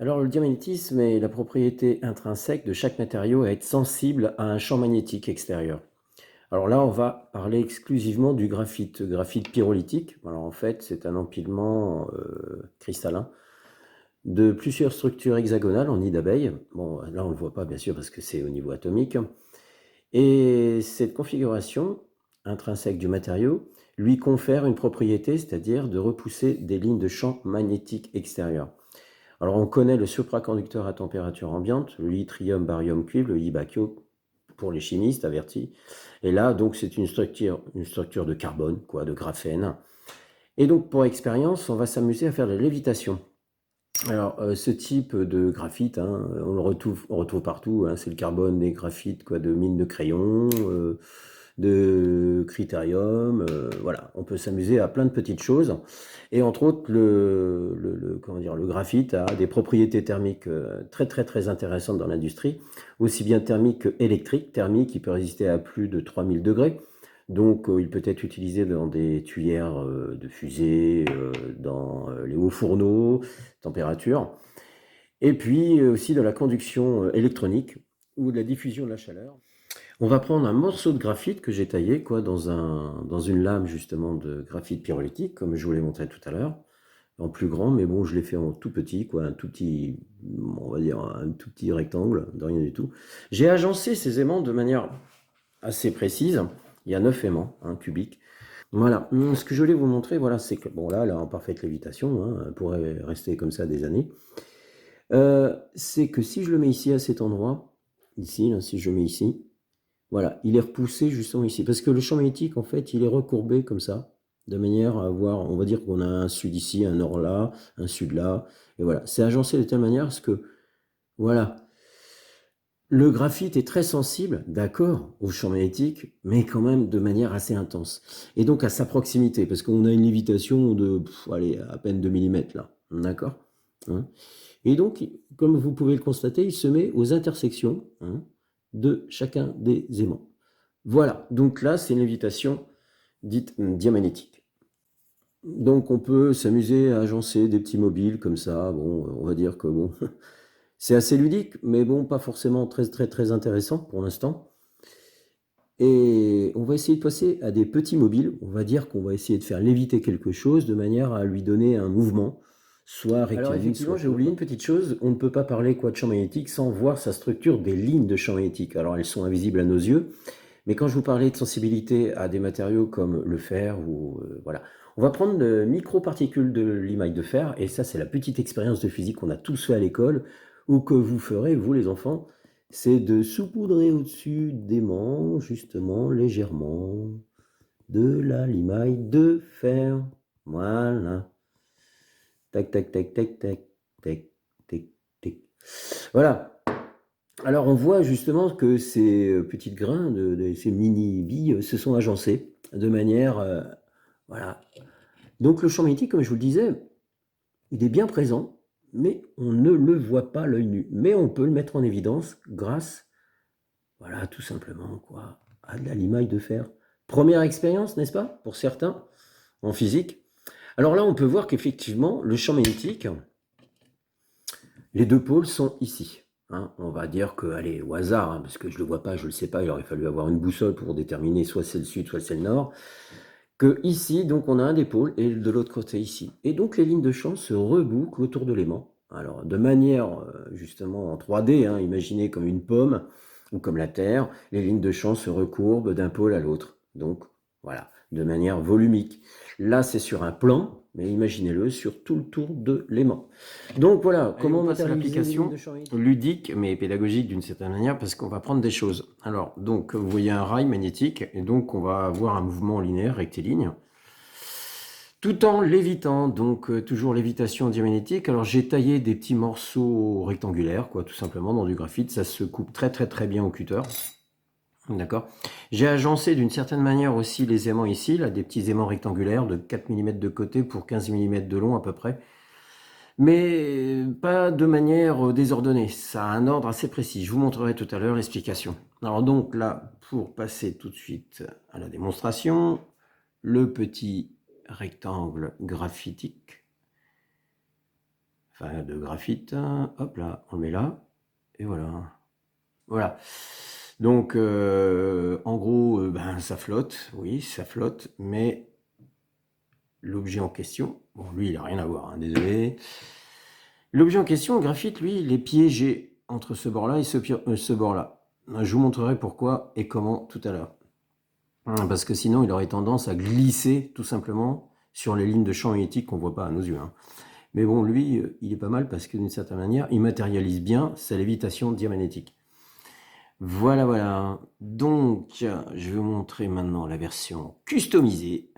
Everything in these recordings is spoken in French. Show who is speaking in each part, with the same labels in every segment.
Speaker 1: Alors, le diamagnétisme est la propriété intrinsèque de chaque matériau à être sensible à un champ magnétique extérieur. Alors là, on va parler exclusivement du graphite, graphite pyrolytique. Alors en fait, c'est un empilement cristallin de plusieurs structures hexagonales en nid d'abeille. Bon, là, on ne le voit pas, bien sûr, parce que c'est au niveau atomique. Et cette configuration intrinsèque du matériau lui confère une propriété, c'est-à-dire de repousser des lignes de champ magnétique extérieur. Alors, on connaît le supraconducteur à température ambiante, le lithium, barium, cuivre, le Ibakio pour les chimistes avertis. Et là, donc, c'est une structure de carbone, quoi, de graphène. Et donc, pour expérience, on va s'amuser à faire de la lévitation. Alors, ce type de graphite, hein, on retrouve partout, hein, c'est le carbone des graphites, quoi, de mines de crayon, de critérium, voilà. On peut s'amuser à plein de petites choses. Et entre autres, le graphite a des propriétés thermiques très, très, très intéressantes dans l'industrie, aussi bien thermiques qu'électriques. Thermique, il peut résister à plus de 3000 degrés. Donc, il peut être utilisé dans des tuyères de fusée, dans les hauts fourneaux, température. Et puis aussi de la conduction électronique ou de la diffusion de la chaleur. On va prendre un morceau de graphite que j'ai taillé quoi, dans une lame justement de graphite pyrolytique, comme je vous l'ai montré tout à l'heure, en plus grand, mais bon, je l'ai fait en tout petit, quoi, un tout petit, on va dire un tout petit rectangle, de rien du tout. J'ai agencé ces aimants de manière assez précise. Il y a 9 aimants, cubiques. Voilà. Ce que je voulais vous montrer, voilà, c'est que, bon là, en parfaite lévitation, elle pourrait rester comme ça des années. C'est que si je le mets ici à cet endroit, ici, là, si je le mets ici, voilà, il est repoussé justement ici. Parce que le champ magnétique, en fait, il est recourbé comme ça, de manière à avoir, on va dire qu'on a un sud ici, un nord là, un sud là, et voilà. C'est agencé de telle manière à ce que, voilà, le graphite est très sensible, d'accord, au champ magnétique, mais quand même de manière assez intense. Et donc à sa proximité, parce qu'on a une lévitation de, allez, à peine 2 millimètres là, d'accord, hein. Et donc, comme vous pouvez le constater, il se met aux intersections de chacun des aimants. Voilà, donc là, c'est une lévitation dite diamagnétique. Donc on peut s'amuser à agencer des petits mobiles comme ça. Bon, on va dire que bon, c'est assez ludique, mais bon, pas forcément très très très intéressant pour l'instant. Et on va essayer de passer à des petits mobiles. On va dire qu'on va essayer de faire léviter quelque chose de manière à lui donner un mouvement, soit rectiligne. Alors effectivement, j'ai oublié une petite chose. On ne peut pas parler quoi de champ magnétique sans voir sa structure des lignes de champ magnétique. Alors elles sont invisibles à nos yeux, mais quand je vous parlais de sensibilité à des matériaux comme le fer ou voilà, on va prendre de microparticules de l'émail de fer, et ça c'est la petite expérience de physique qu'on a tous fait à l'école, ou que vous ferez, vous les enfants, c'est de saupoudrer au-dessus d'aimants, justement, légèrement, de la limaille de fer. Voilà. Tac, tac, tac, tac, tac, tac, tac, tac. Voilà. Alors on voit justement que ces petites grains, ces mini billes, se sont agencées de manière... voilà. Donc le champ magnétique, comme je vous le disais, il est bien présent, mais on ne le voit pas à l'œil nu. Mais on peut le mettre en évidence grâce, voilà, tout simplement, quoi, à de la limaille de fer. Première expérience, n'est-ce pas, pour certains, en physique. Alors là, on peut voir qu'effectivement, le champ magnétique, les deux pôles sont ici. On va dire que, allez, au hasard, parce que je ne le vois pas, je ne le sais pas, il aurait fallu avoir une boussole pour déterminer soit c'est le sud, soit c'est le nord. Que ici, donc, on a un des pôles et de l'autre côté ici. Et donc, les lignes de champ se rebouclent autour de l'aimant. Alors, de manière, justement, en 3D, imaginez comme une pomme ou comme la Terre, les lignes de champ se recourbent d'un pôle à l'autre. Donc, voilà, de manière volumique. Là, c'est sur un plan, mais imaginez-le sur tout le tour de l'aimant. Donc, voilà, comment on passe à l'application ludique, mais pédagogique d'une certaine manière, parce qu'on va prendre des choses. Alors, donc, vous voyez un rail magnétique, et donc on va avoir un mouvement linéaire, rectiligne, tout en lévitant, donc toujours lévitation diamagnétique. Alors, j'ai taillé des petits morceaux rectangulaires, quoi, tout simplement, dans du graphite. Ça se coupe très très très bien au cutter. D'accord. J'ai agencé d'une certaine manière aussi les aimants ici, là, des petits aimants rectangulaires de 4 mm de côté pour 15 mm de long à peu près. Mais pas de manière désordonnée, ça a un ordre assez précis. Je vous montrerai tout à l'heure l'explication. Alors donc là, pour passer tout de suite à la démonstration, le petit rectangle graphitique enfin de graphite. Hop là, on le met là, et voilà. Voilà. Donc, en gros, ben, ça flotte, oui, ça flotte, mais l'objet en question, bon, lui, il n'a rien à voir, hein, désolé. L'objet en question, le graphite, lui, il est piégé entre ce bord-là et ce bord-là. Je vous montrerai pourquoi et comment tout à l'heure. Parce que sinon, il aurait tendance à glisser, tout simplement, sur les lignes de champ magnétique qu'on ne voit pas à nos yeux. Hein. Mais bon, lui, il est pas mal parce que d'une certaine manière, il matérialise bien sa lévitation diamagnétique. Voilà, voilà. Donc, je vais vous montrer maintenant la version customisée.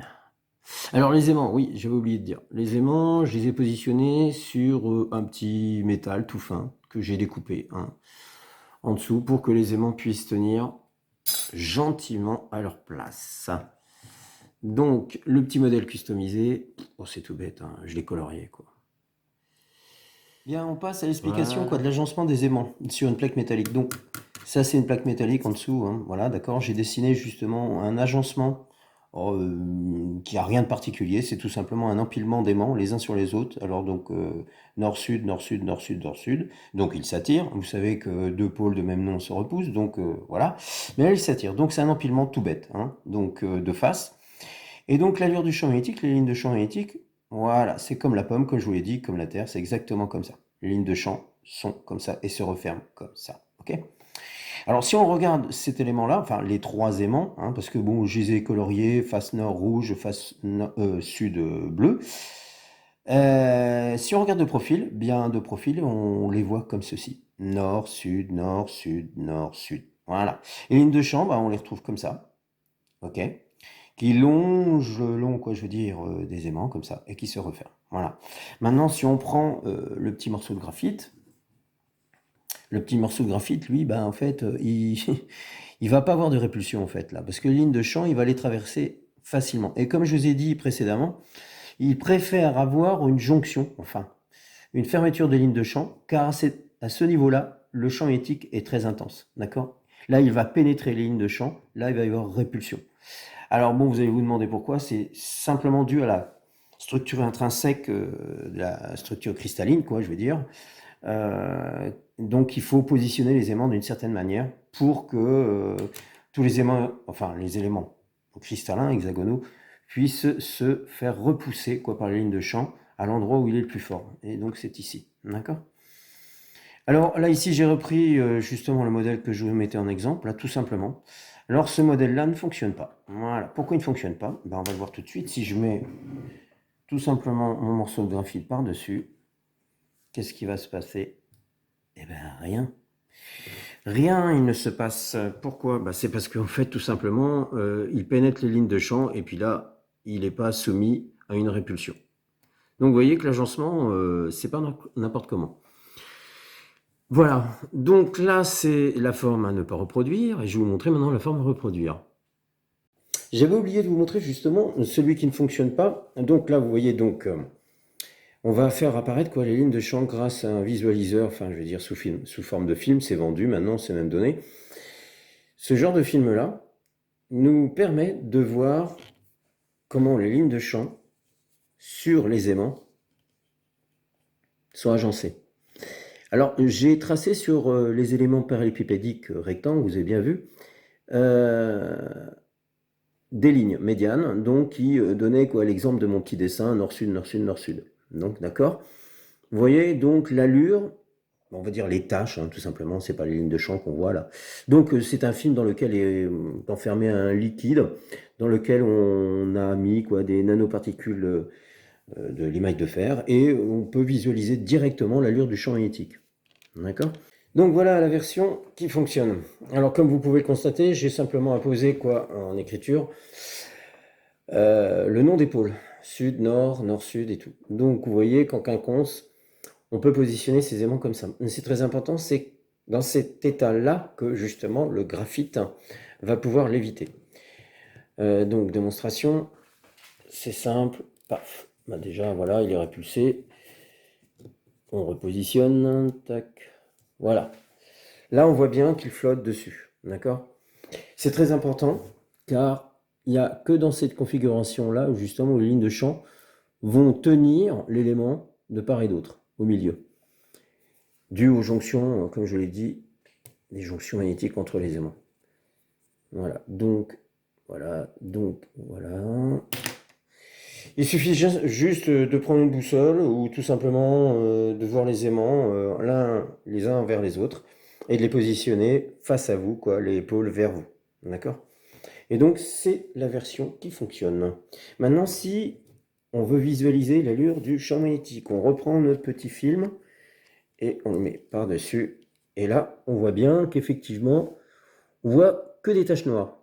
Speaker 1: Alors, les aimants, oui, j'avais oublié de dire. Les aimants, je les ai positionnés sur un petit métal tout fin que j'ai découpé en dessous pour que les aimants puissent tenir gentiment à leur place. Donc, le petit modèle customisé, oh, c'est tout bête, hein, je l'ai colorié, quoi. Bien, on passe à l'explication de l'agencement des aimants sur une plaque métallique. Donc, ça, c'est une plaque métallique en dessous. Hein. Voilà, d'accord. J'ai dessiné justement un agencement qui n'a rien de particulier. C'est tout simplement un empilement d'aimants les uns sur les autres. Alors, donc, nord-sud, nord-sud, nord-sud, nord-sud. Donc, ils s'attirent. Vous savez que deux pôles de même nom se repoussent. Donc, voilà. Mais là, ils s'attirent. Donc, c'est un empilement tout bête. Hein. Donc, de face. Et donc, l'allure du champ magnétique, les lignes de champ magnétique, voilà, c'est comme la pomme, comme je vous l'ai dit, comme la Terre, c'est exactement comme ça. Les lignes de champ sont comme ça et se referment comme ça. Ok. Alors si on regarde cet élément-là, enfin les trois aimants, hein, parce que bon, je les ai coloriés, face nord rouge, face sud bleu. Si on regarde de profil, bien de profil, on les voit comme ceci. Nord, sud, nord, sud, nord, sud. Voilà. Et les lignes de champ, bah, on les retrouve comme ça. Ok, qui longe quoi, je veux dire, des aimants comme ça, et qui se referment. Voilà. Maintenant, si on prend le petit morceau de graphite, lui, ben, en fait, il va pas avoir de répulsion, en fait, là, parce que les lignes de champ, il va les traverser facilement. Et comme je vous ai dit précédemment, il préfère avoir une jonction, enfin, une fermeture des lignes de champ, car à ce niveau-là, le champ magnétique est très intense, d'accord? Là, il va pénétrer les lignes de champ, là, il va y avoir répulsion. Alors bon, vous allez vous demander pourquoi, c'est simplement dû à la structure intrinsèque de la structure cristalline, quoi, je veux dire. Donc il faut positionner les aimants d'une certaine manière pour que tous les aimants, enfin les éléments cristallins, hexagonaux, puissent se faire repousser quoi, par les lignes de champ à l'endroit où il est le plus fort. Et donc c'est ici, d'accord? Alors là, ici, j'ai repris justement le modèle que je vous mettais en exemple, là, tout simplement. Alors, ce modèle-là ne fonctionne pas. Voilà. Pourquoi il ne fonctionne pas? Ben, on va le voir tout de suite. Si je mets tout simplement mon morceau de graphite par-dessus, qu'est-ce qui va se passer? Eh bien, rien. Rien, il ne se passe. Pourquoi? Ben, c'est parce qu'en fait, tout simplement, il pénètre les lignes de champ et puis là, il n'est pas soumis à une répulsion. Donc, vous voyez que l'agencement, c'est pas n'importe comment. Voilà, donc là c'est la forme à ne pas reproduire et je vais vous montrer maintenant la forme à reproduire. J'avais oublié de vous montrer justement celui qui ne fonctionne pas. Donc là vous voyez donc on va faire apparaître quoi, les lignes de champ grâce à un visualiseur, enfin je veux dire sous forme de film, c'est vendu maintenant, c'est même donné. Ce genre de film là nous permet de voir comment les lignes de champ sur les aimants sont agencées. Alors, j'ai tracé sur les éléments parallélépipédiques rectangles, vous avez bien vu, des lignes médianes, donc qui donnaient quoi, l'exemple de mon petit dessin, nord-sud, nord-sud, nord-sud. Donc, d'accord. Vous voyez donc l'allure, on va dire les taches, hein, tout simplement, c'est pas les lignes de champ qu'on voit là. Donc, c'est un film dans lequel est enfermé un liquide, dans lequel on a mis quoi, des nanoparticules de l'émail de fer, et on peut visualiser directement l'allure du champ magnétique. D'accord? Donc voilà la version qui fonctionne. Alors comme vous pouvez le constater, j'ai simplement apposé quoi en écriture le nom des pôles. Sud, nord, nord-sud et tout. Donc vous voyez qu'en quinconce, on peut positionner ces aimants comme ça. Mais c'est très important, c'est dans cet état-là que justement le graphite va pouvoir l'éviter. Donc démonstration, c'est simple. Paf. Bah, déjà voilà, il est répulsé. On repositionne. Tac. Voilà. Là, on voit bien qu'il flotte dessus. D'accord? C'est très important car il n'y a que dans cette configuration-là où justement les lignes de champ vont tenir l'élément de part et d'autre. au milieu. Dû aux jonctions, comme je l'ai dit, des jonctions magnétiques entre les aimants. Voilà, donc, voilà. Il suffit juste de prendre une boussole ou tout simplement de voir les aimants les uns vers les autres et de les positionner face à vous, quoi, les épaules vers vous. D'accord? Et donc, c'est la version qui fonctionne. Maintenant, si on veut visualiser l'allure du champ magnétique, on reprend notre petit film et on le met par-dessus. Et là, on voit bien qu'effectivement, on voit que des taches noires.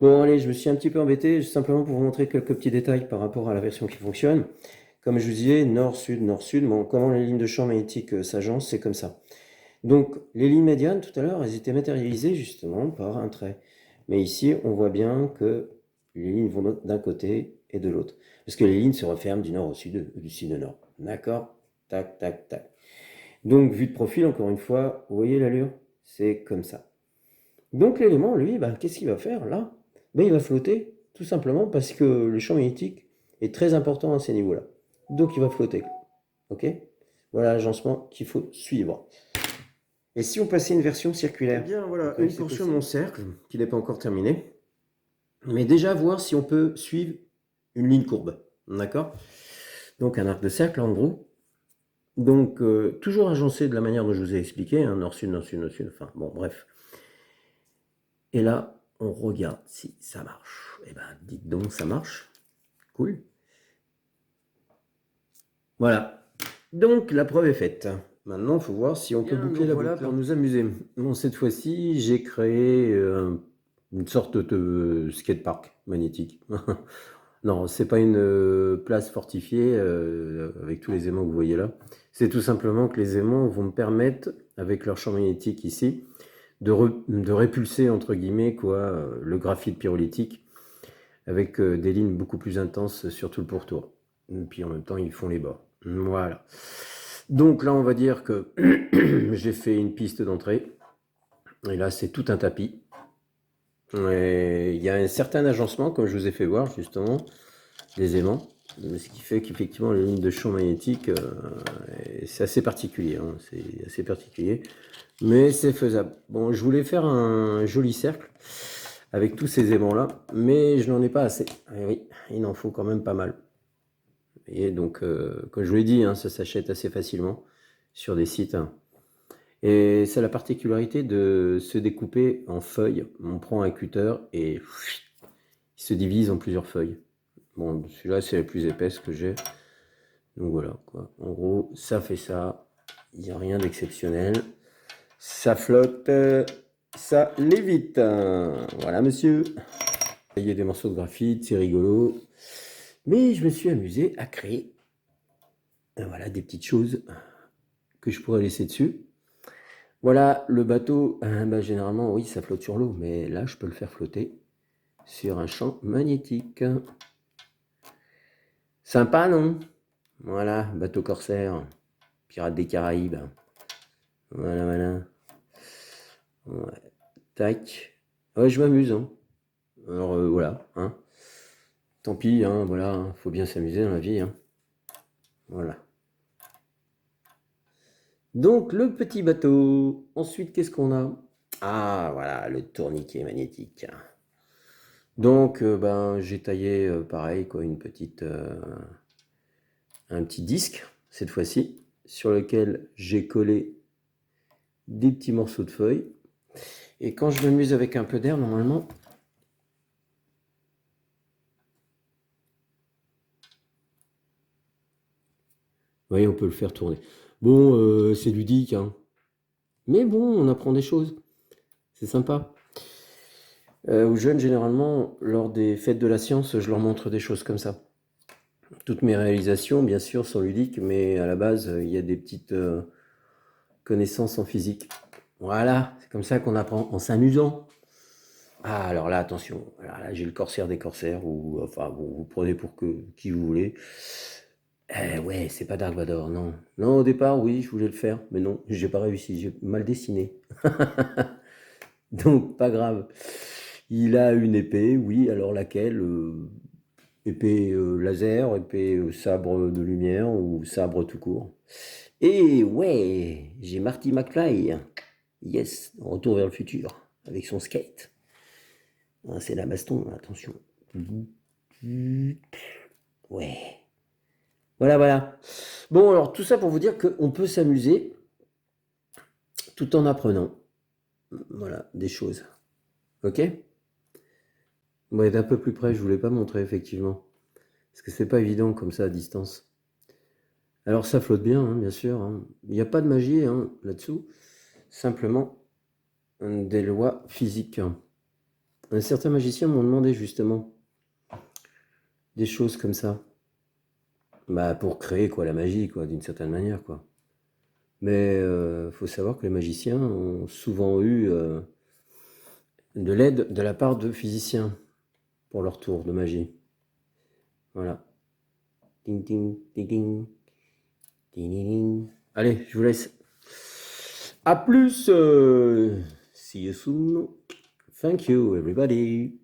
Speaker 1: Bon, allez, je me suis un petit peu embêté, simplement pour vous montrer quelques petits détails par rapport à la version qui fonctionne. Comme je vous disais, nord-sud. Bon, comment les lignes de champ magnétique s'agencent, c'est comme ça. Donc, les lignes médianes, tout à l'heure, elles étaient matérialisées justement par un trait. Mais ici, on voit bien que les lignes vont d'un côté et de l'autre. Parce que les lignes se referment du nord au sud, du sud au nord. D'accord? Tac, tac, tac. Donc, vue de profil, encore une fois, vous voyez l'allure? C'est comme ça. Donc, l'élément, lui, qu'est-ce qu'il va faire là? Il va flotter, tout simplement parce que le champ magnétique est très important à ces niveaux-là. Donc, il va flotter. Ok? Voilà l'agencement qu'il faut suivre. Et si on passait une version circulaire?
Speaker 2: Eh bien, voilà,
Speaker 1: une portion de mon cercle qui n'est pas encore terminée. Mais déjà voir si on peut suivre une ligne courbe. D'accord? Donc, un arc de cercle, en gros. Donc, toujours agencé de la manière dont je vous ai expliqué, hein, nord-sud, nord-sud, nord-sud, enfin, bon, bref. Et là, on regarde si ça marche. Eh ben, dites donc, ça marche. Cool. Voilà. Donc, la preuve est faite. Maintenant, il faut voir si on peut boucler la boucle pour nous amuser. Bon, cette fois-ci, j'ai créé une sorte de skatepark magnétique. Non, c'est pas une place fortifiée avec tous les aimants que vous voyez là. C'est tout simplement que les aimants vont me permettre, avec leur champ magnétique ici, de répulser, entre guillemets, quoi, le graphite pyrolytique avec des lignes beaucoup plus intenses sur tout le pourtour. Et puis en même temps, ils font les bords. Voilà. Donc là, on va dire que j'ai fait une piste d'entrée. Et là, c'est tout un tapis. Et il y a un certain agencement, comme je vous ai fait voir, justement, des aimants. Ce qui fait qu'effectivement, les lignes de champ magnétique, c'est assez particulier. Hein, c'est assez particulier. Mais c'est faisable. Bon, je voulais faire un joli cercle avec tous ces aimants-là, mais je n'en ai pas assez. Et oui, il en faut quand même pas mal. Et donc, comme je vous l'ai dit, hein, ça s'achète assez facilement sur des sites. Hein. Et c'est la particularité de se découper en feuilles. On prend un cutter et il se divise en plusieurs feuilles. Bon, celui-là, c'est la plus épaisse que j'ai. Donc voilà, quoi. En gros, ça fait ça. Il n'y a rien d'exceptionnel. Ça flotte, ça lévite. Voilà, monsieur. Il y a des morceaux de graphite, c'est rigolo. Mais je me suis amusé à créer voilà, des petites choses que je pourrais laisser dessus. Voilà, le bateau, généralement, oui, ça flotte sur l'eau, mais là, je peux le faire flotter sur un champ magnétique. Sympa, non? Voilà, bateau corsaire, pirate des Caraïbes. Voilà, voilà. Ouais. Tac. Ouais, je m'amuse, hein. Alors, voilà, hein. Tant pis, hein, voilà, hein, faut bien s'amuser dans la vie, hein. Voilà. Donc, le petit bateau. Ensuite, qu'est-ce qu'on a? Ah, voilà, le tourniquet magnétique. Donc, j'ai taillé, pareil, quoi, un petit disque, cette fois-ci, sur lequel j'ai collé des petits morceaux de feuilles. Et quand je m'amuse avec un peu d'air, normalement, vous voyez, on peut le faire tourner. Bon, c'est ludique, hein. Mais bon, on apprend des choses. C'est sympa. Aux jeunes, généralement, lors des fêtes de la science, je leur montre des choses comme ça. Toutes mes réalisations, bien sûr, sont ludiques, mais à la base, il y a des petites connaissances en physique. Voilà, c'est comme ça qu'on apprend, en s'amusant. Ah, alors là, attention, alors là, j'ai le corsaire des corsaires, ou enfin, bon, vous prenez pour qui vous voulez. Ouais, c'est pas Dark Vador, non. Non, au départ, oui, je voulais le faire, mais non, j'ai pas réussi, j'ai mal dessiné. Donc, pas grave. Il a une épée, oui, alors laquelle épée laser, épée sabre de lumière ou sabre tout court. Et ouais, j'ai Marty McFly. Yes, retour vers le futur avec son skate. Ah, c'est la baston, attention. Ouais. Voilà, voilà. Bon, alors tout ça pour vous dire qu'on peut s'amuser tout en apprenant. Voilà, des choses. Ok? Bon, d'un peu plus près, je voulais pas montrer effectivement. Parce que c'est pas évident comme ça à distance. Alors ça flotte bien, hein, bien sûr, hein. Il n'y a pas de magie hein, là-dessous. Simplement des lois physiques. Certains magiciens m'ont demandé justement des choses comme ça. Bah, pour créer quoi, la magie, quoi, d'une certaine manière, quoi. Mais faut savoir que les magiciens ont souvent eu de l'aide de la part de physiciens pour leur tour de magie. Voilà. Ding, ding, ding, ding. Ding, ding, ding. Allez, je vous laisse. À plus. See you soon. Thank you, everybody.